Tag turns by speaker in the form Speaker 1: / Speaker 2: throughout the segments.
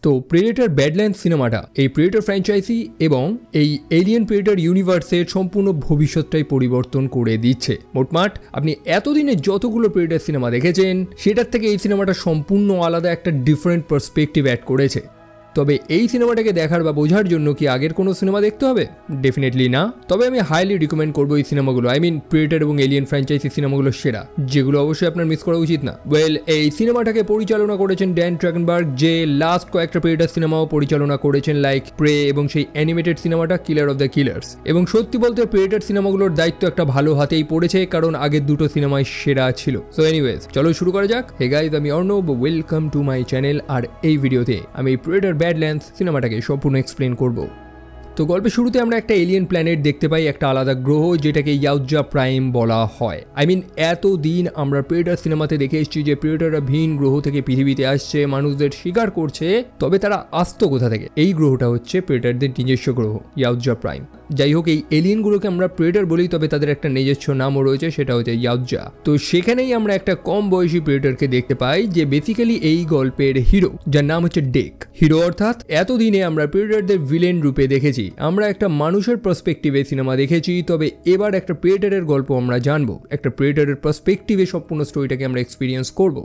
Speaker 1: তো প্রেডেটর ব্যাডল্যান্ডস সিনেমাটা এই প্রেডেটর ফ্র্যাঞ্চাইজি এবং এই এলিয়েন প্রেডেটর ইউনিভার্সের সম্পূর্ণ ভবিষ্যৎটাই পরিবর্তন করে দিচ্ছে। মোটমাট আপনি এতদিনে যতগুলো প্রেডেটর সিনেমা দেখেছেন সেটার থেকে এই সিনেমাটা সম্পূর্ণ আলাদা একটা ডিফারেন্ট পার্সপেক্টিভ অ্যাড করেছে। তবে এই সিনেমাটাকে দেখার বা বোঝার জন্য কি আগের কোনো সিনেমা দেখতে হবে? ডেফিনেটলি না। তবে আমি হাইলি রিকমেন্ড করবো এই সিনেমাগুলো, আই মিন প্রেডেটর এবং এলিয়েন ফ্র্যাঞ্চাইজি সিনেমাগুলো সেরা, যেগুলো অবশ্যই আপনার মিস করা উচিত না। ওয়েল, এই সিনেমাটাকে পরিচালনা করেছেন ড্যান ট্র্যাগেনবার্গ, যে লাস্ট কয়েকটা প্রেডেটর সিনেমাও পরিচালনা করেছেন, লাইক প্রে এবং সেই অ্যানিমেটেড সিনেমাটা কিলার অফ দ্য কিলার্স। এবং সত্যি বলতে প্রেডেটর সিনেমাগুলোর দায়িত্ব একটা ভালো হাতেই পড়েছে, কারণ আগের দুটো সিনেমায় সেরা ছিল। সো এনিওয়েজ, চলো শুরু করা যাক। হে গাইজ, আমি Arnab, welcome to my channel. আর এই ভিডিওতে আমি প্রেডেটর ব্যাডল্যান্ডস সিনেমাটাকে সম্পূর্ণ এক্সপ্লেন করব। তো গল্পের শুরুতে আমরা একটা এলিয়েন প্ল্যানেট দেখতে পাই, একটা আলাদা গ্রহ যেটাকে ইয়াউজা প্রাইম বলা হয়। আই মিন এতদিন আমরা প্রেডেটর সিনেমাতে দেখে এসেছি যে প্রেডেটররা ভিন গ্রহ থেকে পৃথিবীতে আসছে, মানুষদের শিকার করছে, তবে তারা আসতো কোথা থেকে? এই গ্রহটা হচ্ছে প্রেডেটরদের নিজস্ব গ্রহ ইয়াউজা প্রাইম। যাই হোক, এই এলিয়েনগুলোকে আমরা প্রেডেটর বলি, তবে তাদের একটা নিজস্ব নামও রয়েছে, সেটা হচ্ছে ইয়াউজা। তো সেখানেই আমরা একটা কম বয়সী প্রেডেটরকে দেখতে পাই, যে বেসিক্যালি এই গল্পের হিরো, যার নাম হচ্ছে ডেক। হিরো অর্থাৎ এতদিনে আমরা প্রেডেটরদের ভিলেন রূপে দেখেছি, আমরা একটা মানুষের পার্সপেক্টিভে সিনেমা দেখেছি, তবে এবার একটা প্রেডেটরের গল্প আমরা জানবো, একটা প্রেডেটরের পার্সপেক্টিভে সম্পূর্ণ স্টোরিটাকে আমরা এক্সপিরিয়েন্স করব।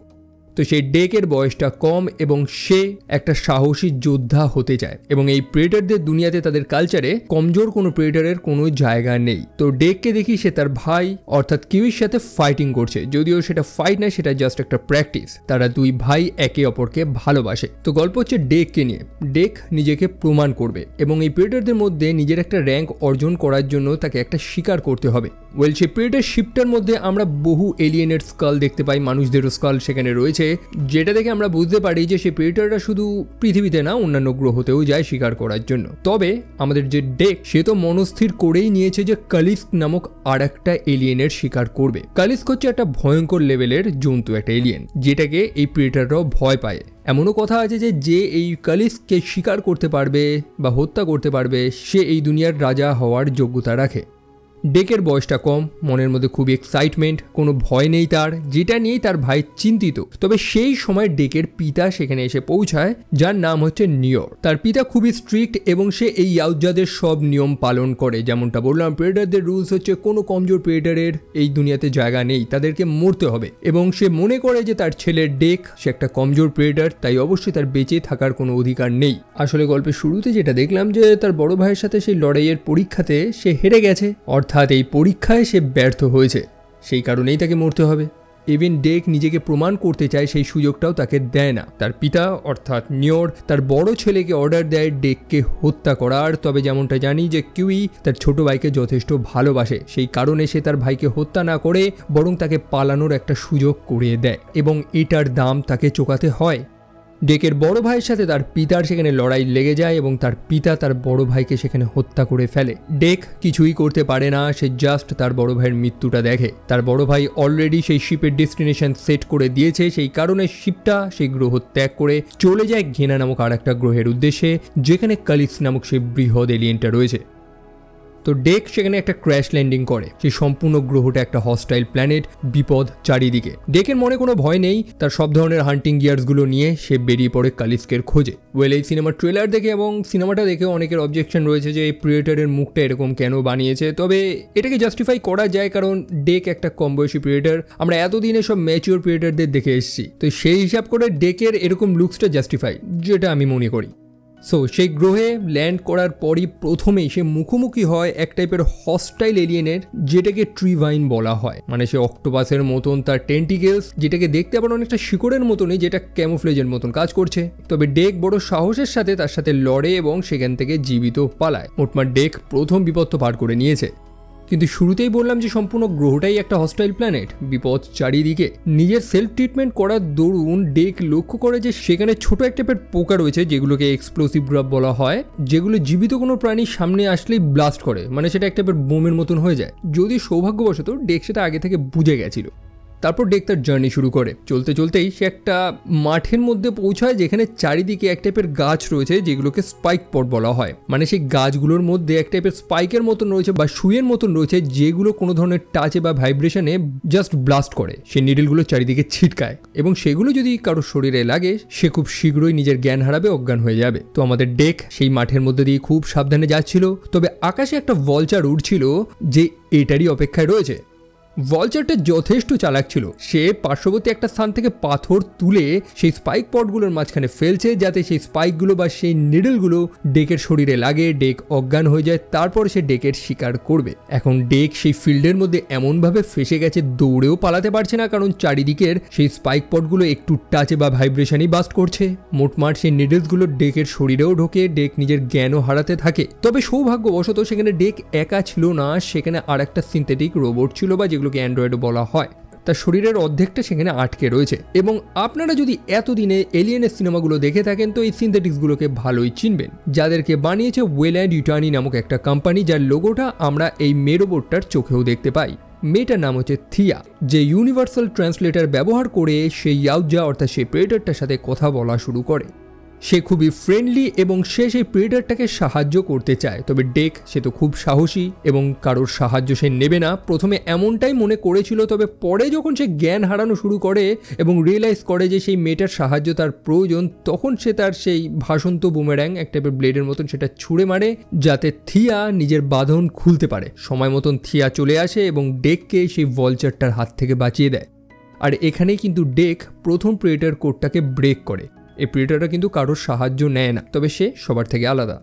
Speaker 1: তো সেই ডেকের বয়সটা কম এবং সে একটা সাহসী যোদ্ধা হতে চায়, এবং এই প্রেডেটরদের দুনিয়াতে তাদের কালচারে কমজোর কোনো প্রেডেটরের কোনো জায়গা নেই। তো ডেককে দেখি সে তার ভাই অর্থাৎ কিউইর সাথে ফাইটিং করছে, যদিও সেটা ফাইট না, সেটা জাস্ট একটা প্র্যাকটিস। তারা দুই ভাই একে অপরকে ভালোবাসে। তো গল্প হচ্ছে ডেককে নিয়ে। ডেক নিজেকে প্রমাণ করবে এবং এই প্রেডেটরদের মধ্যে নিজের একটা র্যাঙ্ক অর্জন করার জন্য তাকে একটা শিকার করতে হবে। ওয়েল, সেই প্রেডেটর শিপটার মধ্যে আমরা বহু এলিয়েনের স্কাল দেখতে পাই, মানুষদেরও স্কাল সেখানে রয়েছে, যেটা দেখে আমরা বুঝতে পারি যে সেই প্রেডেটররা শুধু পৃথিবীতে না, অন্যান্য গ্রহতেও যায় শিকার করার জন্য। তবে আমাদের যে ডেক, সে তো মনস্থির করেই নিয়েছে যে কালিস্ক নামক আর একটা এলিয়েনের শিকার করবে। কালিস্ক হচ্ছে একটা ভয়ঙ্কর লেভেলের জন্তু, একটা এলিয়েন, যেটাকে এই প্রেডেটররাও ভয় পায়। এমনও কথা আছে যে যে এই কালিস্ককে শিকার করতে পারবে বা হত্যা করতে পারবে, সে এই দুনিয়ার রাজা হওয়ার যোগ্যতা রাখে। ডেকের বয়সটা কম, মনের মধ্যে খুব এক্সাইটমেন্ট, কোনো ভয় নেই তার, যেটা নিয়েই তার ভাই চিন্তিত। তবে সেই সময় ডেকের পিতা সেখানে এসে পৌঁছায়, যার নাম হচ্ছে নিয়র। তার পিতা খুবই স্ট্রিক্ট এবং সে এই ইয়াউজাদের সব নিয়ম পালন করে। যেমনটা বললাম, প্রেডেটরদের রুলস হচ্ছে কোনো কমজোর প্রেডেটরের এই দুনিয়াতে জায়গা নেই, তাদেরকে মরতে হবে। এবং সে মনে করে যে তার ছেলের ডেক, সে একটা কমজোর প্রেডেটর, তাই অবশ্যই তার বেঁচে থাকার কোনো অধিকার নেই। আসলে গল্পের শুরুতে যেটা দেখলাম, যে তার বড় ভাইয়ের সাথে সেই লড়াইয়ের পরীক্ষাতে সে হেরে গেছে, অর্থাৎ এই পরীক্ষায় সে ব্যর্থ হয়েছে, সেই কারণেই তাকে মরতে হবে। ইভেন ডেক নিজেকে প্রমাণ করতে চায়, সেই সুযোগটাও তাকে দেয় না। তার পিতা অর্থাৎ নিয়র তার বড় ছেলেকে অর্ডার দেয় ডেককে হত্যা করার। তবে যেমনটা জানি যে কিউই তার ছোট ভাইকে যথেষ্ট ভালোবাসে, সেই কারণে সে তার ভাইকে হত্যা না করে বরং তাকে পালানোর একটা সুযোগ করিয়ে দেয়, এবং এটার দাম তাকে চোকাতে হয়। ডেকের বড় ভাইয়ের সাথে তার পিতার সেখানে লড়াই লেগে যায় এবং তার পিতা তার বড় ভাইকে সেখানে হত্যা করে ফেলে। ডেক কিছুই করতে পারে না, সে জাস্ট তার বড় ভাইয়ের মৃত্যুটা দেখে। তার বড় ভাই অলরেডি সেই শিপের ডেস্টিনেশন সেট করে দিয়েছে, সেই কারণে শিপটা সেই গ্রহ ত্যাগ করে চলে যায় ঘেনা নামক আর একটা গ্রহের উদ্দেশ্যে, যেখানে কালিস্ক নামক সেই বৃহৎ এলিয়েনটা রয়েছে। তো ডেক সেখানে একটা ক্র্যাশ ল্যান্ডিং করে, সেই সম্পূর্ণ গ্রহটা একটা হস্টাইল প্ল্যানেট, বিপদ চারিদিকে। ডেকের মনে কোনো ভয় নেই, তার সব ধরনের হান্টিং গিয়ার্সগুলো নিয়ে সে বেরিয়ে পড়ে কালিস্কের খোঁজে। ওয়েল, এই সিনেমার ট্রেলার দেখে এবং সিনেমাটা দেখে অনেকের অবজেকশন রয়েছে যে এই প্রেডেটরের মুখটা এরকম কেন বানিয়েছে। তবে এটাকে জাস্টিফাই করা যায়, কারণ ডেক একটা কম বয়সী প্রেডেটর, আমরা এতদিনে সব ম্যাচিওর প্রেডেটরদের দেখে এসেছি, তো সেই হিসাব করে ডেকের এরকম লুকসটা জাস্টিফাই, যেটা আমি মনে করি। সো সেই গ্রহে ল্যান্ড করার পরই প্রথমেই সে মুখোমুখি হয় এক টাইপের হস্টাইল এলিয়েনের, যেটাকে ট্রিভাইন বলা হয়। মানে সে অক্টোপাসের মতন তার টেন্টিকেলস, যেটাকে দেখতে আবার অনেকটা শিকড়ের মতনই, যেটা ক্যামোফ্লেজের মতন কাজ করছে। তবে ডেক বড় সাহসের সাথে তার সাথে লড়ে এবং সেখান থেকে জীবিত পালায়। মোটমাট ডেক প্রথম বিপদ তো পার করে নিয়েছে। কিন্তু শুরুতেই বললাম যে সম্পূর্ণ গ্রহটাই একটা হস্টাইল প্ল্যানেট, বিপদ চারিদিকে। নিজের সেলফ ট্রিটমেন্ট করার দরুন ডেক লক্ষ্য করে যে সেখানে ছোট এক টাইপের পোকা রয়েছে, যেগুলোকে এক্সপ্লোসিভ গ্রাফ বলা হয়, যেগুলো জীবিত কোনো প্রাণীর সামনে আসলেই ব্লাস্ট করে, মানে সেটা এক টাইপের বোমের মতন হয়ে যায়। যদি সৌভাগ্যবশত ডেক সেটা আগে থেকে বুঝে গেছিল। তারপর ডেক তার জার্নি শুরু করে। চলতে চলতেই সে একটা মাঠের মধ্যে পৌঁছায় যেখানে চারিদিকে এক টাইপের গাছ রয়েছে যেগুলোকে স্পাইক পট বলা হয়। মানে সেই গাছগুলোর মধ্যে এক টাইপের স্পাইকের মতন রয়েছে বা সুইয়ের মতন রয়েছে যেগুলো কোনো ধরনের টাচে বা ভাইব্রেশনে জাস্ট ব্লাস্ট করে, সেই নিডলগুলো চারিদিকে ছিটকায় এবং সেগুলো যদি কারোর শরীরে লাগে সে খুব শীঘ্রই নিজের জ্ঞান হারাবে, অজ্ঞান হয়ে যাবে। তো আমাদের ডেক সেই মাঠের মধ্যে দিয়ে খুব সাবধানে যাচ্ছিল, তবে আকাশে একটা ভলচার উড়ছিল যে এটারই অপেক্ষায় রয়েছে। ভলচারটা যথেষ্ট চালাক ছিল, সে পার্শ্ববর্তী একটা স্থান থেকে পাথর তুলে সেই স্পাইক পটগুলোর মাঝখানে ফেলছে যাতে সেই স্পাইকগুলো বা সেই নিডলগুলো ডেকের শরীরে লাগে, ডেক অজ্ঞান হয়ে যায়, তারপর সে ডেকের শিকার করবে। এখন ডেক সেই ফিল্ডের মধ্যে এমনভাবে ফেসে গেছে দৌড়েও পালাতে পারছে না, কারণ চারিদিকের সেই স্পাইক পটগুলো একটু টাচে বা ভাইব্রেশনই বাস্ট করছে। মোটমাট সেই নিডলসগুলো ডেকের শরীরেও ঢোকে, ডেক নিজের জ্ঞানও হারাতে থাকে। তবে সৌভাগ্যবশত সেখানে ডেক একা ছিল না, সেখানে আর একটা সিনথেটিক রোবট ছিল বা যেগুলোকে অ্যান্ড্রয়েডও বলা হয়। তার শরীরের অর্ধেকটা সেখানে আটকে রয়েছে। এবং আপনারা যদি এতদিনে এলিয়েনের সিনেমাগুলো দেখে থাকেন তো এই সিনথেটিক্সগুলোকে ভালোই চিনবেন, যাদেরকে বানিয়েছে ওয়েল অ্যান্ড ইউটানি নামক একটা কোম্পানি, যার লোগোটা আমরা এই মেয়ে রোবটটার চোখেও দেখতে পাই। মেয়েটার নাম হচ্ছে থিয়া, যে ইউনিভার্সাল ট্রান্সলেটর ব্যবহার করে সেই ইয়াউজা অর্থাৎ সেই প্রেডেটরটার সাথে কথা বলা শুরু করে। সে খুবই ফ্রেন্ডলি এবং সে সেই প্রেডেটরটাকে সাহায্য করতে চায়। তবে ডেক সে তো খুব সাহসী এবং কারোর সাহায্য সে নেবে না, প্রথমে এমনটাই মনে করেছিল। তবে পরে যখন সে জ্ঞান হারানো শুরু করে এবং রিয়েলাইজ করে যে সেই মেয়েটার সাহায্য তার প্রয়োজন, তখন সে তার সেই ভাসন্ত বুমেরাং এক টাইপের ব্লেডের মতন সেটা ছুঁড়ে মারে যাতে থিয়া নিজের বাঁধন খুলতে পারে। সময় মতন থিয়া চলে আসে এবং ডেককে সেই ভলচারটার হাত থেকে বাঁচিয়ে দেয়। আর এখানেই কিন্তু ডেক প্রথম প্রেডেটর কোডটাকে ব্রেক করে। এই প্রেডেটরটা কিন্তু কারোর সাহায্য নেয় না, তবে সে সবার থেকে আলাদা।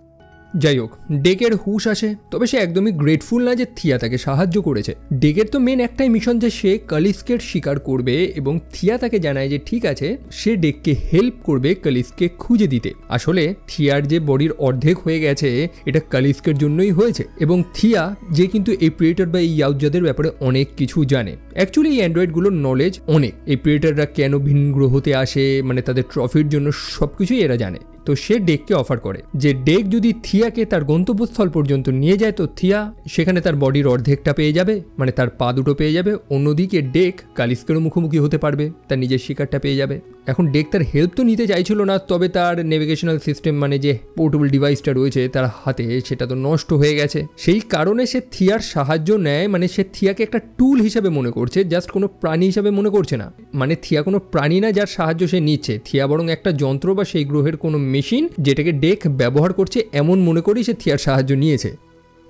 Speaker 1: যাই হোক, ডেকের হুঁশ আসে, তবে সে একদমই গ্রেটফুল না যে থিয়া তাকে সাহায্য করেছে। ডেকের তো মেন একটাই মিশন যে সে কালিস্কের শিকার করবে এবং থিয়া তাকে জানায় যে ঠিক আছে, সে ডেককে হেল্প করবে কালিস্কে খুঁজে দিতে। আসলে থিয়ার যে বডির অর্ধেক হয়ে গেছে এটা কালিস্কের জন্যই হয়েছে এবং থিয়া যে কিন্তু এই প্রেডেটর বা এই ইয়াউজাদের ব্যাপারে অনেক কিছু জানে। অ্যাকচুয়ালি এই অ্যান্ড্রয়েডগুলোর নলেজ অনেক, এই প্রেডেটররা কেন ভিন্ন গ্রহতে আসে, মানে তাদের ট্রফির জন্য সবকিছুই এরা জানে। তো সে ডেককে অফার করে যে ডেক যদি থিয়াকে তার গন্তব্যস্থল পর্যন্ত নিয়ে যায় তো থিয়া সেখানে তার বডির অর্ধেকটা পেয়ে যাবে, মানে তার পা দুটো পেয়ে যাবে। অন্যদিকে ডেক কালিস্কেরও মুখোমুখি হতে পারবে, তার নিজের শিকারটা পেয়ে যাবে। এখন ডেক তার হেল্প তো নিতে চাইছিল না, তবে তার নেভিগেশনাল সিস্টেম মানে যে পোর্টেবল ডিভাইসটা রয়েছে তার হাতে, সেটা তো নষ্ট হয়ে গেছে। সেই কারণে সে থিয়ার সাহায্য নেয়, মানে সে থিয়াকে একটা টুল হিসাবে মনে করছে, জাস্ট কোনো প্রাণী হিসাবে মনে করছে না। মানে থিয়া কোনো প্রাণী না যার সাহায্য সে নিচ্ছে, থিয়া বরং একটা যন্ত্র বা সেই গ্রহের কোনো মেশিন যেটাকে ডেক ব্যবহার করছে এমন মনে করেই সে থিয়ার সাহায্য নিয়েছে।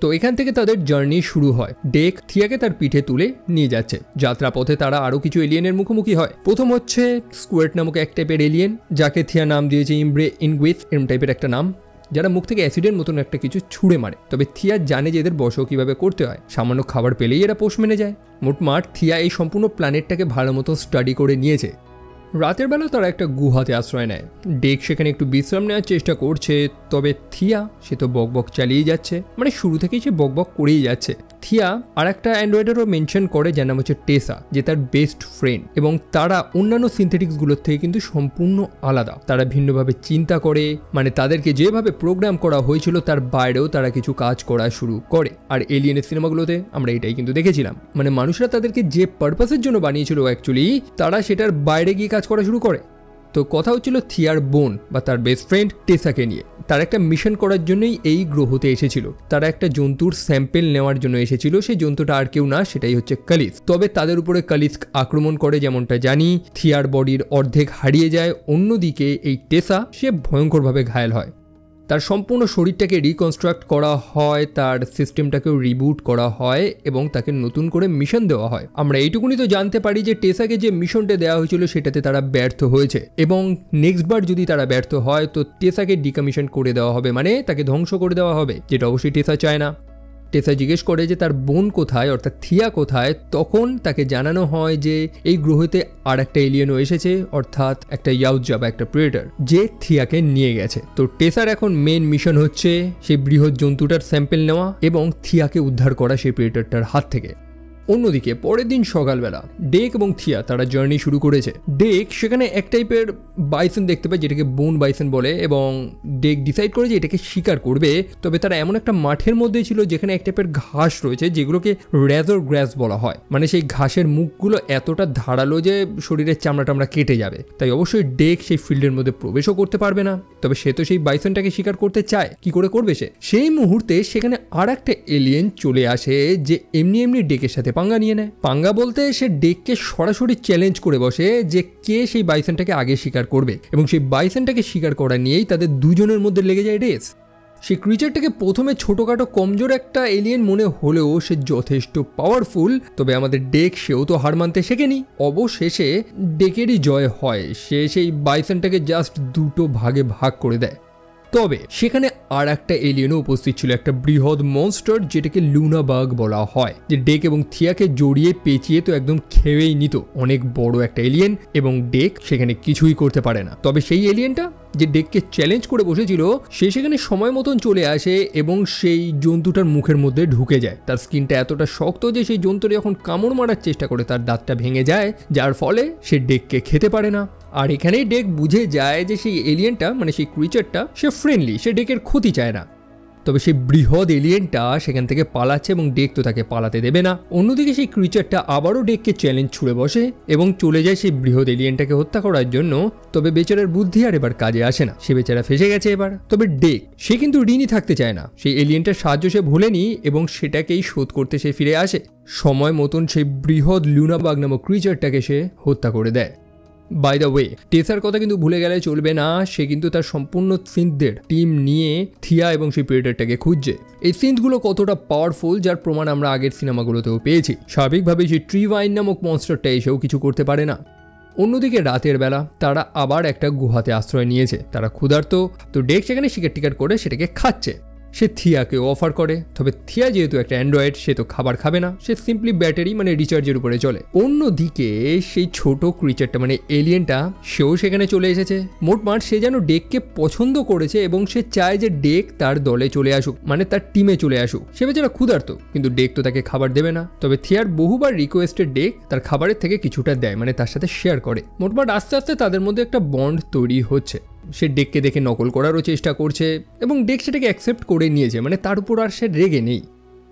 Speaker 1: তো এখান থেকে তাদের জার্নি শুরু হয়। ডেক থিয়াকে তার পিঠে তুলে নিয়ে যাচ্ছে। যাত্রাপথে তারা আরও কিছু এলিয়েনের মুখোমুখি হয়। প্রথম হচ্ছে স্কোয়ার্ট নামক এক টাইপের এলিয়েন, যাকে থিয়া নাম দিয়েছে ইমব্রে ইনগুইথ, এরম টাইপের একটা নাম, যারা মুখ থেকে অ্যাসিডের মতন একটা কিছু ছুঁড়ে মারে। তবে থিয়া জানে যে এদের বশও কীভাবে করতে হয়, সামান্য খাবার পেলেই এরা পোষ মেনে যায়। মোটমাট থিয়া এই সম্পূর্ণ প্ল্যানেটটাকে ভালো মতো স্টাডি করে নিয়েছে। রাতের বেলা তারা একটা গুহাতে আশ্রয় নেয়। ডেক সেখানে একটু বিশ্রাম নেওয়ার চেষ্টা করছে, তবে থিয়া সে তো বকবক চালিয়ে যাচ্ছে, মানে শুরু থেকেই সে বকবক করেই যাচ্ছে। থিয়া আর একটা অ্যান্ড্রয়েডেরও মেনশন করে যার নাম হচ্ছে টেসা, যে তার বেস্ট ফ্রেন্ড, এবং তারা অন্যান্য সিনথেটিক্সগুলোর থেকে কিন্তু সম্পূর্ণ আলাদা। তারা ভিন্নভাবে চিন্তা করে, মানে তাদেরকে যেভাবে প্রোগ্রাম করা হয়েছিল তার বাইরেও তারা কিছু কাজ করা শুরু করে। আর এলিয়েনের সিনেমাগুলোতে আমরা এটাই কিন্তু দেখেছিলাম, মানে মানুষরা তাদেরকে যে পারপাসের জন্য বানিয়েছিল অ্যাকচুয়ালি তারা সেটার বাইরে গিয়ে কাজ করা শুরু করে। তো কথা হচ্ছিল থিয়ার বোন বা তার বেস্ট ফ্রেন্ড টেসাকে নিয়ে। তারা একটা মিশন করার জন্যই এই গ্রহতে এসেছিল। তারা একটা জন্তুর স্যাম্পেল নেওয়ার জন্য এসেছিল। সেই জন্তুটা আর কেউ না, সেটাই হচ্ছে কালিস্ক। তবে তাদের উপরে কালিস্ক আক্রমণ করে, যেমনটা জানি। থিয়ার বডির অর্ধেক হারিয়ে যায়। অন্যদিকে এই টেসা সে ভয়ঙ্করভাবে ঘায়েল হয়। তার সম্পূর্ণ শরীরটাকে রিকনস্ট্রাক্ট করা হয়, তার সিস্টেমটাকেও রিবুট করা হয় এবং তাকে নতুন করে মিশন দেওয়া হয়। আমরা এইটুকুনি তো জানতে পারি যে টেসাকে যে মিশনটা দেওয়া হয়েছিল সেটাতে তারা ব্যর্থ হয়েছে এবং নেক্সট বার যদি তারা ব্যর্থ হয় তো টেসাকে ডিকমিশন করে দেওয়া হবে, মানে তাকে ধ্বংস করে দেওয়া হবে, যেটা অবশ্যই টেসা চায় না। টেসা জিজ্ঞেস করে যে তার বোন কোথায়, অর্থাৎ থিয়া কোথায়। তখন তাকে জানানো হয় যে এই গ্রহেতে আর একটা এলিয়েনও এসেছে, অর্থাৎ একটা ইয়াউজা বা একটা প্রেডেটর, যে থিয়াকে নিয়ে গেছে। তো টেসার এখন মেন মিশন হচ্ছে সেই বৃহৎ জন্তুটার স্যাম্পেল নেওয়া এবং থিয়াকে উদ্ধার করা সেই প্রেডেটরটার হাত থেকে। অন্যদিকে পরের দিন সকালবেলা ডেক এবং থিয়া তারা জার্নি শুরু করেছে। ডেক সেখানে এক টাইপের বাইসন দেখতে পায় যেটাকে বোন বাইসন বলে, এবং ডেক ডিসাইড করে যে এটাকে শিকার করবে। তবে তারা এমন একটা মাঠের মধ্যে ছিল যেখানে এক টাইপের ঘাস রয়েছে যেগুলোকে রেজর গ্রাস বলা হয়, মানে সেই ঘাসের মুখগুলো এতটা ধারালো যে শরীরের চামড়া টামড়া কেটে যাবে। তাই অবশ্যই ডেক সেই ফিল্ডের মধ্যে প্রবেশও করতে পারবে না। তবে সে তো সেই বাইসনটাকে শিকার করতে চায়, কি করে করবে সে? সেই মুহূর্তে সেখানে আর একটা এলিয়েন চলে আসে যে এমনি এমনি ডেকের সাথে পাঙ্গা নিয়ে নেয়। পাঙ্গা বলতে সে ডেককে সরাসরি চ্যালেঞ্জ করে বসে যে কে সেই বাইসনটাকে আগে শিকার করবে, এবং সেই বাইসনটাকে শিকার করা নিয়েই তাদের দুজনের মধ্যে লেগে যায় রেস। সেই ক্রিচারটাকে প্রথমে ছোটোখাটো কমজোর একটা এলিয়েন মনে হলেও সে যথেষ্ট পাওয়ারফুল। তবে আমাদের ডেক সেও তো হার মানতে শেখেনি। অবশেষে ডেকেরই জয় হয়, সে সেই বাইসনটাকে জাস্ট দুটো ভাগে ভাগ করে দেয়। তবে সেখানে আর একটা এলিয়েনও উপস্থিত ছিল, একটা বৃহৎ মনস্টার যেটাকে লুনা বাগ বলা হয়, যে ডেক এবং থিয়াকে জড়িয়ে পেঁচিয়ে তো একদম খেয়েই নিত। অনেক বড় একটা এলিয়েন, এবং ডেক সেখানে কিছুই করতে পারে না। তবে সেই এলিয়েনটা যে ডেককে চ্যালেঞ্জ করে বসেছিল সে সেখানে সময় মতন চলে আসে এবং সেই জন্তুটার মুখের মধ্যে ঢুকে যায়। তার স্কিনটা এতটা শক্ত যে সেই জন্তুটা যখন কামড় মারার চেষ্টা করে তার দাঁতটা ভেঙে যায়, যার ফলে সে ডেককে খেতে পারে না। আর এখানেই ডেক বুঝে যায় যে সেই এলিয়েনটা মানে সেই ক্রিচারটা সে ফ্রেন্ডলি, সে ডেকের ক্ষতি চায় না। তবে সেই বৃহৎ এলিয়েনটা সেখান থেকে পালাচ্ছে এবং ডেক তো তাকে পালাতে দেবে না। অন্যদিকে সেই ক্রিচারটা আবারও ডেককে চ্যালেঞ্জ ছুড়ে বসে এবং চলে যায় সেই বৃহৎ এলিয়েনটাকে হত্যা করার জন্য। তবে বেচারার বুদ্ধি আর এবার কাজে আসে না, সে বেচারা ফেসে গেছে এবার। তবে ডেক সে কিন্তু ঋণী থাকতে চায় না, সেই এলিয়েনটার সাহায্য সে ভোলেনি এবং সেটাকেই শোধ করতে সে ফিরে আসে। সময় মতন সেই বৃহৎ লুনাবাগ নামক ক্রিচারটাকে সে হত্যা করে দেয়। বাই দ্য ওয়ে, টেসার কথা কিন্তু ভুলে গেলে চলবে না, সে কিন্তু তার সম্পূর্ণ সিনথদের টিম নিয়ে থিয়া এবং সেই প্রেডেটরটাকে খুঁজছে। এই সিনথগুলো কতটা পাওয়ারফুল যার প্রমাণ আমরা আগের সিনেমাগুলোতেও পেয়েছি। স্বাভাবিকভাবেই সেই ট্রিভাইন নামক মনস্টারটা এসেও কিছু করতে পারে না। অন্যদিকে রাতের বেলা তারা আবার একটা গুহাতে আশ্রয় নিয়েছে, তারা ক্ষুধার্ত। তো ডেক সেখানে শিকার টিকার করে সেটাকে খাচ্ছে। সে থিয়াকে অফার করে, তবে থিয়া যেহেতু একটা অ্যান্ড্রয়েড সে তো খাবার খাবে না, সে সিম্পলি ব্যাটারি মানে রিচার্জের উপরে চলে। অন্যদিকে সেই ছোট ক্রিচারটা মানে এলিয়েনটা সেও সেখানে চলে এসেছে। মোটমাট সে যেন ডেককে পছন্দ করেছে এবং সে চায় যে ডেক তার দলে চলে আসুক, মানে তার টিমে চলে আসুক। সে বেচারা ক্ষুধার্ত, কিন্তু ডেক তো তাকে খাবার দেবে না। তবে থিয়ার বহুবার রিকোয়েস্টেড ডেক তার খাবারের থেকে কিছুটা দেয়, মানে তার সাথে শেয়ার করে। মোটমাট আস্তে আস্তে তাদের মধ্যে একটা বন্ড তৈরি হচ্ছে। সে ডেককে দেখে নকল করারও চেষ্টা করছে এবং ডেক সেটাকে অ্যাকসেপ্ট করে নিয়েছে, মানে তার উপর আর সে রেগে নেই।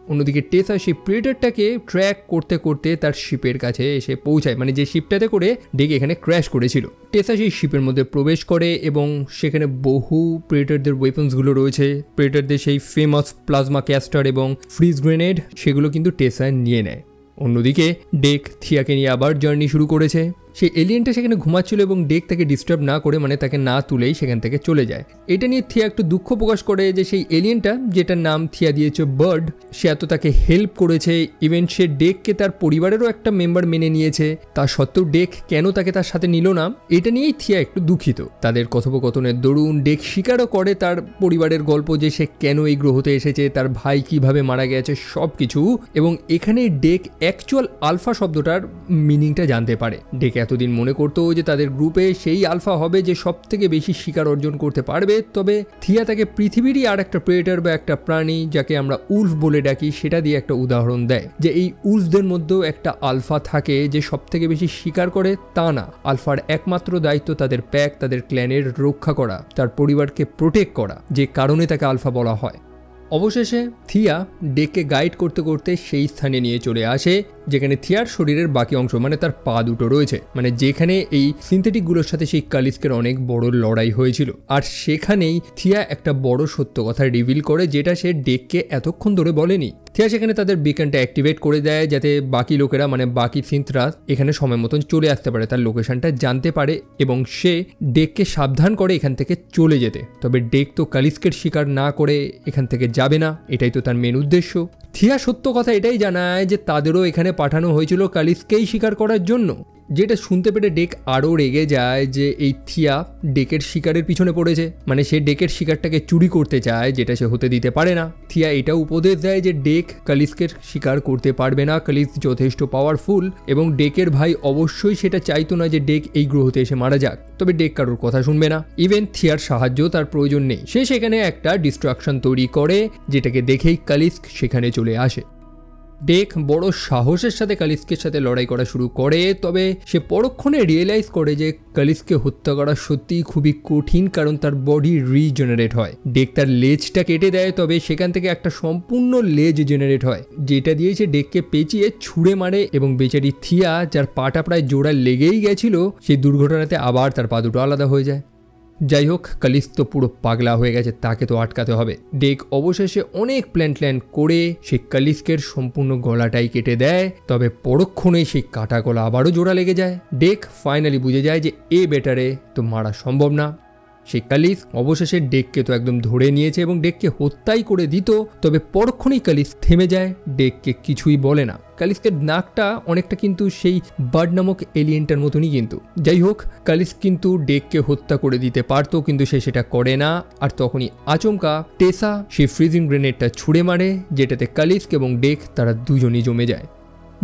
Speaker 1: অন্যদিকে টেসা সেই প্রেডেটরটাকে ট্র্যাক করতে করতে তার শিপের কাছে এসে পৌঁছায়, মানে যে শিপটাতে করে ডেক এখানে ক্র্যাশ করেছিল। টেসা সেই শিপের মধ্যে প্রবেশ করে এবং সেখানে বহু প্রেডেটরদের ওয়েপন্সগুলো রয়েছে। প্রেডেটরদের সেই ফেমাস প্লাজমা ক্যাস্টার এবং ফ্রিজ গ্রেনেড সেগুলো কিন্তু টেসা নিয়ে নেয়। অন্যদিকে ডেক থিয়াকে নিয়ে আবার জার্নি শুরু করেছে। সেই এলিয়েনটা সেখানে ঘুমাচ্ছিল এবং ডেক তাকে ডিস্টার্ব না করে, মানে তাকে না তুলেই সেখান থেকে চলে যায়। এটা নিয়ে থিয়া একটু দুঃখ প্রকাশ করে যে সেই এলিয়েনটা, যেটার নাম থিয়া দিয়েছে বার্ড, সে এত তাকে হেল্প করেছে। ইভেন সে ডেককে তার পরিবারেরও একটা মেম্বার মেনে নিয়েছে, তা সত্ত্বেও ডেক কেন তাকে তার সাথে নিল না, এটা নিয়েই থিয়া একটু দুঃখিত। তাদের কথোপকথনের দরুন ডেক স্বীকারও করে তার পরিবারের গল্প, যে সে কেন এই গ্রহতে এসেছে, তার ভাই কিভাবে মারা গেছে সব কিছু। এবং এখানে ডেক অ্যাকচুয়াল আলফা শব্দটার মিনিংটা জানতে পারে। ডেক এতদিন মনে করতো যে তাদের গ্রুপে সেই আলফা হবে যে সব থেকে বেশি শিকার অর্জন করতে পারবে। তবে থিয়া তাকে পৃথিবীরই আর একটা প্রেডেটর বা একটা প্রাণী যাকে আমরা উলফ বলে ডাকি সেটা দিয়ে একটা উদাহরণ দেয়, যে এই উলফদের মধ্যেও একটা আলফা থাকে যে সব থেকে বেশি শিকার করে তা না, আলফার একমাত্র দায়িত্ব তাদের প্যাক, তাদের ক্ল্যানের রক্ষা করা, তার পরিবারকে প্রোটেক্ট করা, যে কারণে তাকে আলফা বলা হয়। অবশেষে থিয়া ডেককে গাইড করতে করতে সেই স্থানে নিয়ে চলে আসে যেখানে থিয়ার শরীরের বাকি অংশ মানে তার পা দুটো রয়েছে, মানে যেখানে এই সিনথেটিকগুলোর সাথে সেই কালিস্কের অনেক বড় লড়াই হয়েছিল। আর সেখানেই থিয়া একটা বড় সত্য কথা রিভিল করে, যেটা সে ডেককে এতক্ষণ ধরে বলেনি। থিয়া সেখানে তাদের বিকনটা অ্যাক্টিভেট করে দেয় যাতে বাকি লোকেরা মানে বাকি সিনথরা এখানে সময় মতন চলে আসতে পারে, তার লোকেশনটা জানতে পারে, এবং সে ডেককে সাবধান করে এখান থেকে চলে যেতে। তবে ডেক তো কালিস্কের শিকার না করে এখান থেকে যাবে না, এটাই তো তার মেন উদ্দেশ্য। থিয়া সত্য কথা এটাই জানায় যে তাদেরও এখানে পাঠানো হয়েছিল কালিস্কেই শিকার করার জন্য, যেটা শুনতে পেরে ডেক আরও রেগে যায় যে এই থিয়া ডেকের শিকারের পিছনে পড়েছে, মানে সে ডেকের শিকারটাকে চুরি করতে চায়, যেটা সে হতে দিতে পারে না। থিয়া এটাও উপদেশ দেয় যে ডেক কালিস্কের শিকার করতে পারবে না, কালিস্ক যথেষ্ট পাওয়ারফুল এবং ডেকের ভাই অবশ্যই সেটা চাইতো না যে ডেক এই গ্রহতে এসে মারা যাক। তবে ডেক কারোর কথা শুনবে না, ইভেন থিয়ার সাহায্য তার প্রয়োজন নেই। সে সেখানে একটা ডিস্ট্রাকশন তৈরি করে যেটাকে দেখেই কালিস্ক সেখানে চলে আসে। ডেক বড় সাহসের সাথে কালিস্কের সাথে লড়াই করা শুরু করে, তবে সে পরক্ষণে রিয়েলাইজ করে যে কালিস্কে হত্যা করা সত্যিই খুবই কঠিন, কারণ তার বডি রিজেনারেট হয়। ডেক তার লেজটা কেটে দেয়, তবে সেখান থেকে একটা সম্পূর্ণ লেজ জেনারেট হয়, যেটা দিয়ে সে ডেককে পেঁচিয়ে ছুঁড়ে মারে এবং বেচারি থিয়া, যার পাটা প্রায় জোড়া লেগেই গেছিল, সেই দুর্ঘটনাতে আবার তার পা দুটো আলাদা হয়ে যায়। যাই হোক, কালিস তো পুরো পাগলা হয়ে গেছে, তাকে তো আটকাতে হবে। ডেক অবশেষে অনেক প্ল্যান করে সে কালিস্কের সম্পূর্ণ গলাটাই কেটে দেয়, তবে পরক্ষণেই সেই কাটা গলা আবারও জোড়া লেগে যায়। ডেক ফাইনালি বুঝে যায় যে এ বেটারে তো মারা সম্ভব না। সেই কালিস অবশেষে ডেককে তো একদম ধরে নিয়েছে এবং ডেককে হত্যাই করে দিত, তবে পরক্ষণেই কালিস থেমে যায়, ডেককে কিছুই বলে না। কালিস্কের নাকটা অনেকটা কিন্তু সেই বার্ড নামক এলিয়েনটার মতনই কিন্তু। যাই হোক, কালিস কিন্তু ডেককে হত্যা করে দিতে পারতো, কিন্তু সে সেটা করে না। আর তখনই আচমকা টেসা সেই ফ্রিজিং গ্রেনেডটা ছুঁড়ে মারে, যেটাতে কালিস্ক এবং ডেক তারা দুজনই জমে যায়।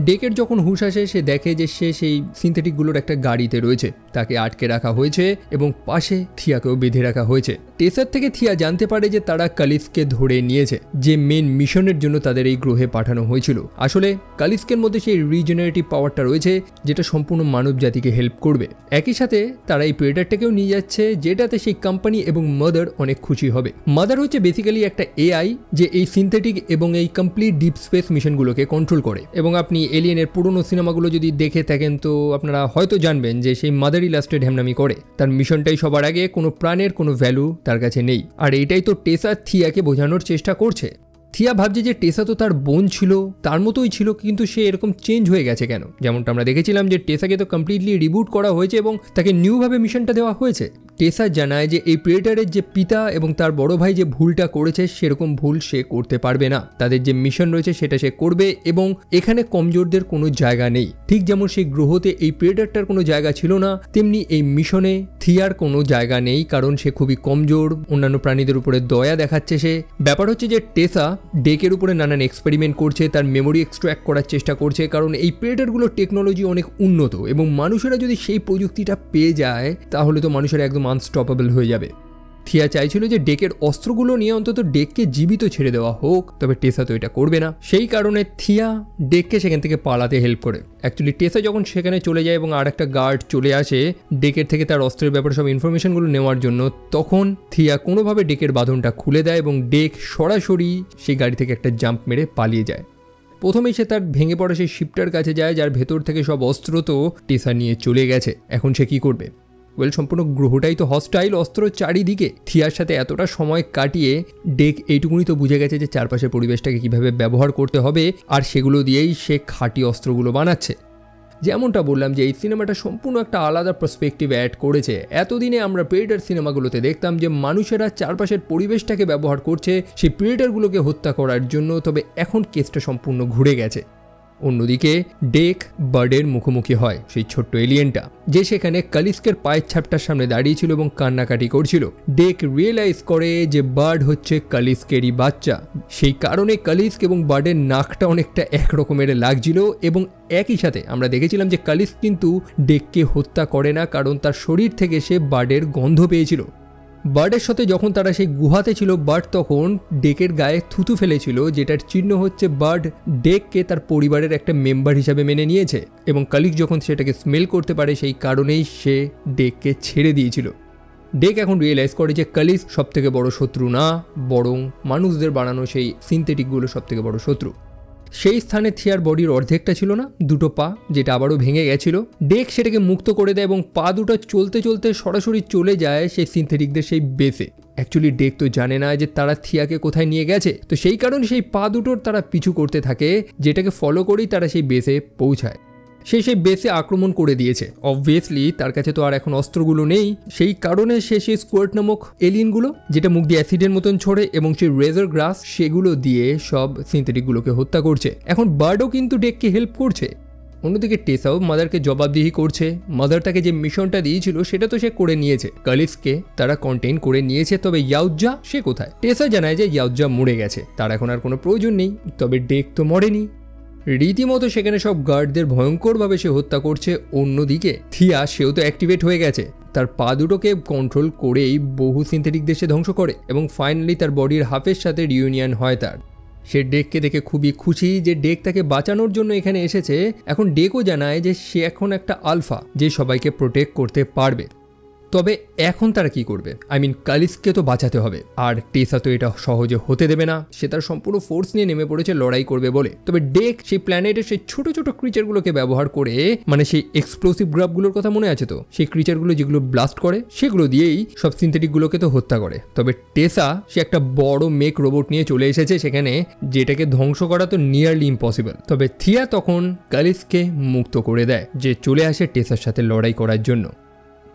Speaker 1: ডেকের যখন হুঁশ আসে, সে দেখে যে সে সেই সিনথেটিকগুলোর একটা গাড়িতে রয়েছে, তাকে আটকে রাখা হয়েছে এবং পাশে থিয়াকেও বেঁধে রাখা হয়েছে। টেসার থেকে থিয়া জানতে পারে যে তারা কালিস্কে ধরে নিয়েছে, যে মেন মিশনের জন্য তাদের এই গ্রহে পাঠানো হয়েছিল। আসলে কালিস্কের মধ্যে সেই রিজেনারেটিভ পাওয়ারটা রয়েছে, যেটা সম্পূর্ণ মানব জাতিকে হেল্প করবে। একই সাথে তারা এই প্রেডারটাকেও নিয়ে যাচ্ছে, যেটাতে সেই কোম্পানি এবং মাদার অনেক খুশি হবে। মাদার হচ্ছে বেসিক্যালি একটা এআই, যে এই সিনথেটিক এবং এই কমপ্লিট ডিপ স্পেস মিশনগুলোকে কন্ট্রোল করে। এবং আপনি এলিয়েনের পুরনো সিনেমাগুলো যদি দেখে থাকেন তো আপনারা হয়তো জানবেন যে সেই মাদারই লাস্টে ঢ্যামনামি করে। তার মিশনটাই সবার আগে, কোনো প্রাণের কোনো ভ্যালু তার কাছে নেই। আর এইটাই তো টেসা থিয়াকে বোঝানোর চেষ্টা করছে। থিয়া ভাবছে যে টেসা তো তার বোন ছিল, তার মতোই ছিল, কিন্তু সে এরকম চেঞ্জ হয়ে গেছে কেন? যেমনটা আমরা দেখেছিলাম যে টেসাকে তো কমপ্লিটলি রিবুট করা হয়েছে এবং তাকে নিউভাবে মিশনটা দেওয়া হয়েছে। টেসা জানায় যে এই প্রেডারের যে পিতা এবং তার বড় ভাই যে ভুলটা করেছে, সেরকম ভুল সে করতে পারবে না। তাদের যে মিশন রয়েছে সেটা সে করবে এবং এখানে কমজোরদের কোনো জায়গা নেই। ঠিক যেমন সেই গ্রহতে এই প্রেডারটার কোনো জায়গা ছিল না, তেমনি এই মিশনে থিয়ার কোনো জায়গা নেই, কারণ সে খুবই কমজোর, অন্যান্য প্রাণীদের উপরে দয়া দেখাচ্ছে সে। ব্যাপার হচ্ছে যে টেসা ডেকের উপরে নানান এক্সপেরিমেন্ট করছে, তার মেমোরি এক্সট্র্যাক্ট করার চেষ্টা করছে, কারণ এই প্রেডারগুলোর টেকনোলজি অনেক উন্নত এবং মানুষেরা যদি সেই প্রযুক্তিটা পেয়ে যায় তাহলে তো মানুষেরা একদম আনস্টপেবল হয়ে যাবে। থিয়া চাইছিল যে ডেকের অস্ত্রগুলো নিয়ে অন্তত ডেককে জীবিত ছেড়ে দেওয়া হোক, তবে টেসা তো এটা করবে না। সেই কারণে থিয়া ডেককে সেখান থেকে পালাতে হেল্প করে। অ্যাকচুয়ালি টেসা যখন সেখানে চলে যায় এবং আর একটা গার্ড চলে আসে ডেকের থেকে তার অস্ত্রের ব্যাপারে সব ইনফরমেশনগুলো নেওয়ার জন্য, তখন থিয়া কোনোভাবে ডেকের বাঁধনটা খুলে দেয় এবং ডেক সরাসরি সেই গাড়ি থেকে একটা জাম্প মেরে পালিয়ে যায়। প্রথমেই সে তার ভেঙে পড়া সেই শিপটার কাছে যায়, যার ভেতর থেকে সব অস্ত্র তো টেসা নিয়ে চলে গেছে। এখন সে কি করবে? সম্পূর্ণ গ্রহটাই তো হস্টাইল, অস্ত্র চারিদিকে। থিয়ার সাথে এতটা সময় কাটিয়ে ডেক এইটুকুনি তো বুঝে গেছে যে চারপাশের পরিবেশটাকে কিভাবে ব্যবহার করতে হবে, আর সেগুলো দিয়েই সে খাঁটি অস্ত্রগুলো বানাচ্ছে। যেমনটা বললাম যে এই সিনেমাটা সম্পূর্ণ একটা আলাদা পার্সপেক্টিভ অ্যাড করেছে। এতদিনে আমরা প্রেডেটর সিনেমাগুলোতে দেখতাম যে মানুষেরা চারপাশের পরিবেশটাকে ব্যবহার করছে সেই প্রেডেটরগুলোকে হত্যা করার জন্য, তবে এখন কেসটা সম্পূর্ণ ঘুরে গেছে। অন্যদিকে ডেক বার্ডের মুখোমুখি হয়, সেই ছোট্ট এলিয়েনটা, যে সেখানে কালিস্কের পায়ের ছাপটার সামনে দাঁড়িয়েছিল এবং কান্নাকাটি করছিল। ডেক রিয়েলাইজ করে যে বার্ড হচ্ছে কালিস্কেরই বাচ্চা। সেই কারণে কালিস্ক এবং বার্ডের নাকটা অনেকটা একরকমের লাগছিল এবং একই সাথে আমরা দেখেছিলাম যে কালিস্ক কিন্তু ডেককে হত্যা করে না, কারণ তার শরীর থেকে সে বার্ডের গন্ধ পেয়েছিল। বার্ডের সাথে যখন তারা সেই গুহাতে ছিল, বার্ড তখন ডেকের গায়ে থুতু ফেলেছিল, যেটার চিহ্ন হচ্ছে বার্ড ডেককে তার পরিবারের একটা মেম্বার হিসাবে মেনে নিয়েছে এবং কালিক যখন সেটাকে স্মেল করতে পারে সেই কারণেই সে ডেককে ছেড়ে দিয়েছিল। ডেক এখন রিয়েলাইজ করে যে কালিক সবথেকে বড় শত্রু না, বরং মানুষদের বানানো সেই সিনথেটিকগুলো সবথেকে বড় শত্রু। সেই স্থানে থিয়ার বডির অর্ধেকটা ছিল না, দুটো পা, যেটা আবারও ভেঙে গেছিল। ডেক সেটাকে মুক্ত করে দেয় এবং পা দুটো চলতে চলতে সরাসরি চলে যায় সেই সিনথেটিকদের সেই বেসে। অ্যাকচুয়ালি ডেক তো জানে না যে তারা থিয়াকে কোথায় নিয়ে গেছে, তো সেই কারণে সেই পা দুটোর তারা পিছু করতে থাকে, যেটাকে ফলো করেই তারা সেই বেসে পৌঁছায়। সেই বেসে আক্রমণ করে দিয়েছে। অবভিয়াসলি তার কাছে তো আর এখন অস্ত্রগুলো নেই, সেই কারণে সে সেই স্কোয়ার্ট নামক এলিয়েনগুলো, যেটা মুখ দিয়ে অ্যাসিডের মতন ছড়ে, এবং সেই রেজার গ্রাস, সেগুলো দিয়ে সব সিনথেটিকগুলোকে হত্যা করছে। এখন বার্ডও কিন্তু ডেককে হেল্প করছে। অন্যদিকে টেসাও মাদারকে জবাবদিহি করছে। মাদার তাকে যে মিশনটা দিয়েছিল সেটা তো সে করে নিয়েছে, কালিস্ককে তারা কন্টেইন করে নিয়েছে, তবে ইয়াউজ্জা সে কোথায়? টেসা জানায় যে ইয়াউজ্জা মরে গেছে, তার এখন আর কোনো প্রয়োজন নেই, তবে ডেক তো মরেনি। রীতিমতো সেখানে সব গার্ডদের ভয়ঙ্করভাবে সে হত্যা করছে। অন্যদিকে থিয়া, সেও তো অ্যাক্টিভেট হয়ে গেছে, তার পা দুটোকে কন্ট্রোল করেই বহু সিনথেটিক দেশে ধ্বংস করে এবং ফাইনালি তার বডির হাফের সাথে রিউনিয়ন হয় তার। সে ডেককে দেখে খুবই খুশি যে ডেক তাকে বাঁচানোর জন্য এখানে এসেছে। এখন ডেকও জানায় যে সে এখন একটা আলফা যে সবাইকে প্রোটেক্ট করতে পারবে। তবে এখন তারা কি করবে? কালিসকে তো বাঁচাতে হবে, আর টেসা তো এটা সহজে হতে দেবে না। সে তার সম্পূর্ণ ফোর্স নিয়ে নেমে পড়েছে লড়াই করবে বলে। তবে ডেক সেই প্ল্যানেটের সেই ছোট ছোট ক্রিচারগুলোকে ব্যবহার করে, সেই এক্সপ্লোসিভ গ্রাফগুলোর কথা মনে আছে তো, সেই ক্রিচারগুলো যেগুলো ব্লাস্ট করে সেগুলো দিয়েই সব সিনথেটিকগুলোকে তো হত্যা করে। তবে টেসা সে একটা বড় মেক রোবট নিয়ে চলে এসেছে সেখানে, যেটাকে ধ্বংস করা তো নিয়ারলি ইম্পসিবল। তবে থিয়া তখন কালিসকে মুক্ত করে দেয়, যে চলে আসে টেসার সাথে লড়াই করার জন্য।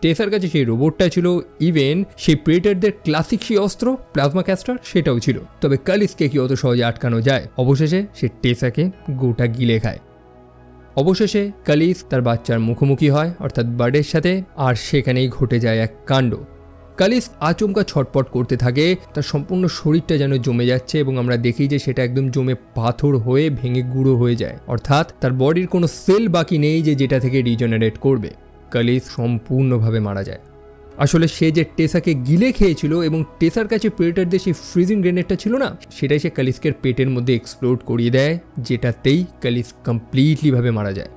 Speaker 1: টেসার কাছে সেই রোবটটা ছিল, ইভেন সেই প্রেডেটরদের ক্লাসিক সেই অস্ত্র প্লাজমা ক্যাস্টার সেটাও ছিল। তবে কালিসকে কি অত সহজে আটকানো যায়? অবশেষে সে টেসাকে গোটা গিলে খায়। অবশেষে কালিস তার বাচ্চার মুখোমুখি হয়, অর্থাৎ বার্ডের সাথে, আর সেখানেই ঘটে যায় এক কাণ্ড। কালিস আচমকা ছটপট করতে থাকে, তার সম্পূর্ণ শরীরটা যেন জমে যাচ্ছে এবং আমরা দেখি যে সেটা একদম জমে পাথর হয়ে ভেঙে গুঁড়ো হয়ে যায়, অর্থাৎ তার বডির কোনো সেল বাকি নেই যেটা থেকে রিজেনারেট করবে। কালিস সম্পূর্ণভাবে মারা যায়। আসলে সে যে টেসাকে গিলে খেয়েছিল এবং টেসার কাছে প্রেডেটরদের সেই ফ্রিজিং গ্রেনেডটা ছিল না, সেটাই সে কালিসকে পেটের মধ্যে এক্সপ্লোড করিয়ে দেয়, যেটাতেই কালিস কমপ্লিটলি ভাবে মারা যায়।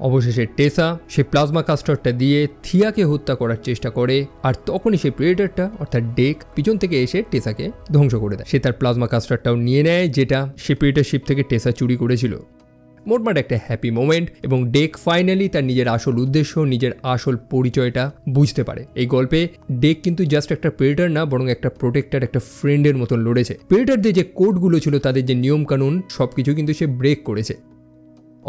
Speaker 1: অবশেষে টেসা সে প্লাজমা কাস্টারটা দিয়ে থিয়াকে হত্যা করার চেষ্টা করে, আর তখনই সে প্রেডেটরটা অর্থাৎ ডেক পিছন থেকে এসে টেসাকে ধ্বংস করে দেয়। সে তার প্লাজমা কাস্টারটাও নিয়ে নেয়, যেটা সে প্রেডেটরশিপ থেকে টেসা চুরি করেছিল। মোটমাট একটা হ্যাপি মোমেন্ট, এবং ডেক ফাইনালি তার নিজের আসল উদ্দেশ্য, নিজের আসল পরিচয়টা বুঝতে পারে। এই গল্পে ডেক কিন্তু জাস্ট একটা প্রেডেটর না, বরং একটা প্রোটেক্টর, একটা ফ্রেন্ডের মতন লড়েছে। প্রেডেটরদের যে কোডগুলো ছিল, তাদের যে নিয়ম কানুন, সবকিছু কিন্তু সে ব্রেক করেছে।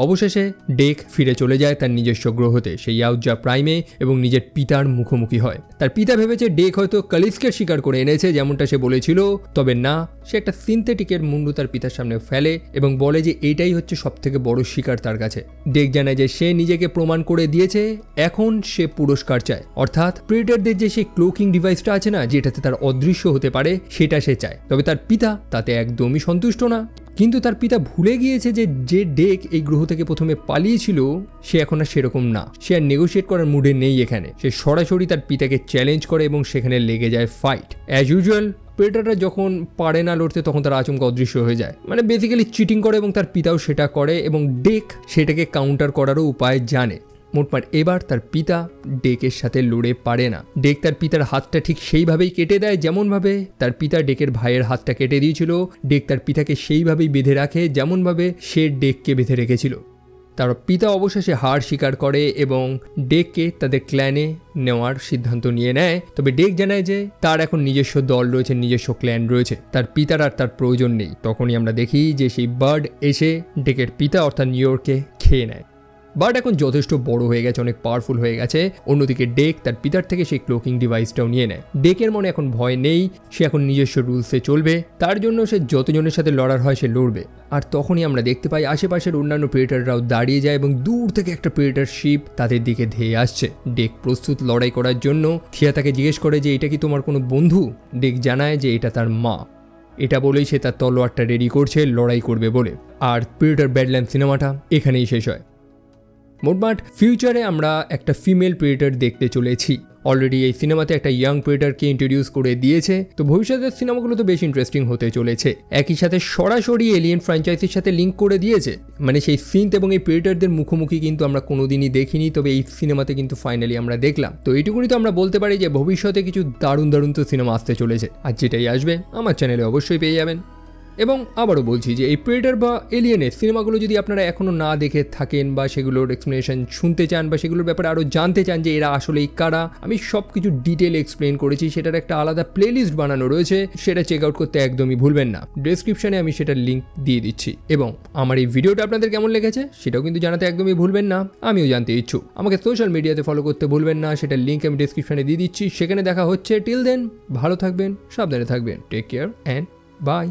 Speaker 1: অবশেষে ডেক ফিরে চলে যায় তার নিজস্ব গ্রহতে, সেই ইয়াউজা প্রাইমে, এবং নিজের পিতার মুখোমুখি হয়। তার পিতা ভেবেছে ডেক হয়তো কালিসকে শিকার করে এনেছে, যেমনটা সে বলেছিল। তবে না, সে একটা সিনথেটিকের মুন্ডু তার পিতার সামনে ফেলে এবং বলে যে এটাই হচ্ছে সবথেকে বড় শিকার তার কাছে। ডেক জানায় যে সে নিজেকে প্রমাণ করে দিয়েছে, এখন সে পুরস্কার চায়, অর্থাৎ প্রেডেটরদের যে সেই ক্লোকিং ডিভাইসটা আছে না, যেটাতে তার অদৃশ্য হতে পারে, সেটা সে চায়। তবে তার পিতা তাতে একদমই সন্তুষ্ট না। কিন্তু তার পিতা ভুলে গিয়েছে যে ডেক এই গ্রহ থেকে প্রথমে পালিয়েছিল, সে এখন আর সেরকম না। সে আর নেগোশিয়েট করার মুডে নেই এখানে। সে সরাসরি তার পিতাকে চ্যালেঞ্জ করে এবং সেখানে লেগে যায় ফাইট। অ্যাজ ইউজুয়াল প্রেডেটররা যখন পারে না লড়তে, তখন তারা আচমকা অদৃশ্য হয়ে যায়, বেসিক্যালি চিটিং করে, এবং তার পিতাও সেটা করে, এবং ডেক সেটাকে কাউন্টার করারও উপায় জানে। মোটমাট এবার তার পিতা ডেকের সাথে লড়ে পারে না। ডেক তার পিতার হাতটা ঠিক সেইভাবেই কেটে দেয়, যেমনভাবে তার পিতা ডেকের ভাইয়ের হাতটা কেটে দিয়েছিল। ডেক তার পিতাকে সেইভাবেই বেঁধে রাখে, যেমনভাবে সে ডেককে বেঁধে রেখেছিল। তার পিতা অবশেষে হার স্বীকার করে এবং ডেককে তাদের ক্ল্যানে নেওয়ার সিদ্ধান্ত নিয়ে নেয়। তবে ডেক জানায় যে তার এখন নিজস্ব দল রয়েছে, নিজস্ব ক্ল্যান রয়েছে, তার পিতার আর তার প্রয়োজন নেই। তখনই আমরা দেখি যে সেই বার্ড এসে ডেকের পিতা অর্থাৎ নিউইয়র্ককে খেয়ে নেয়। বার্ড এখন যথেষ্ট বড় হয়ে গেছে, অনেক পাওয়ারফুল হয়ে গেছে। অন্যদিকে ডেক তার পিতার থেকে সেই ক্লোকিং ডিভাইসটাও নিয়ে নেয়। ডেকের মনে এখন ভয় নেই, সে এখন নিজস্ব রুলসে চলবে। তার জন্য সে যতজনের সাথে লড়ার হয় সে লড়বে। আর তখনই আমরা দেখতে পাই আশেপাশের অন্যান্য প্রেডেটররাও দাঁড়িয়ে যায় এবং দূর থেকে একটা প্রেডেটর শিপ তাদের দিকে ধেয়ে আসছে। ডেক প্রস্তুত লড়াই করার জন্য। থিয়া তাকে জিজ্ঞেস করে যে এটা কি তোমার কোনো বন্ধু? ডেক জানায় যে এটা তার মা। এটা বলেই সে তার তলোয়ারটা রেডি করছে লড়াই করবে বলে। আর প্রেডেটর ব্যাডল্যান্ড সিনেমাটা এখানেই শেষ হয়। মোটমাট ফিউচারে আমরা একটা ফিমেল প্রেডেটর দেখতে চলেছি। অলরেডি এই সিনেমাতে একটা ইয়াং প্রেডেটরকে ইন্ট্রোডিউস করে দিয়েছে, তো ভবিষ্যতের সিনেমাগুলো তো বেশ ইন্টারেস্টিং হতে চলেছে। একই সাথে সরাসরি এলিয়েন ফ্র্যাঞ্চাইজির সাথে লিঙ্ক করে দিয়েছে, সেই সিনথ এবং এই প্রেডেটরদের মুখোমুখি কিন্তু আমরা কোনোদিনই দেখিনি, তবে এই সিনেমাতে কিন্তু ফাইনালি আমরা দেখলাম। তো এইটুকুনি তো আমরা বলতে পারি যে ভবিষ্যতে কিছু দারুণ দারুণ তো সিনেমা আসতে চলেছে, আর যেটাই আসবে আমার চ্যানেলে অবশ্যই পেয়ে যাবেন। এবং আবারও বলছি যে এই প্রেডেটর বা এলিয়েনের সিনেমাগুলো যদি আপনারা এখনও না দেখে থাকেন বা সেগুলোর এক্সপ্লেনেশন শুনতে চান বা সেগুলোর ব্যাপারে আরও জানতে চান যে এরা আসলেই কারা, আমি সব কিছু ডিটেল এক্সপ্লেন করেছি। সেটার একটা আলাদা প্লেলিস্ট বানানো রয়েছে, সেটা চেক আউট করতে একদমই ভুলবেন না। ডেসক্রিপশনে আমি সেটার লিঙ্ক দিয়ে দিচ্ছি। এবং আমার এই ভিডিওটা আপনাদের কেমন লেগেছে সেটাও কিন্তু জানাতে একদমই ভুলবেন না, আমিও জানতে ইচ্ছুক। আমাকে সোশ্যাল মিডিয়াতে ফলো করতে ভুলবেন না, সেটার লিঙ্ক আমি ডেসক্রিপশনে দিয়ে দিচ্ছি। সেখানে দেখা হচ্ছে। টিল দেন ভালো থাকবেন, সাবধানে থাকবেন, টেক কেয়ার অ্যান্ড বাই।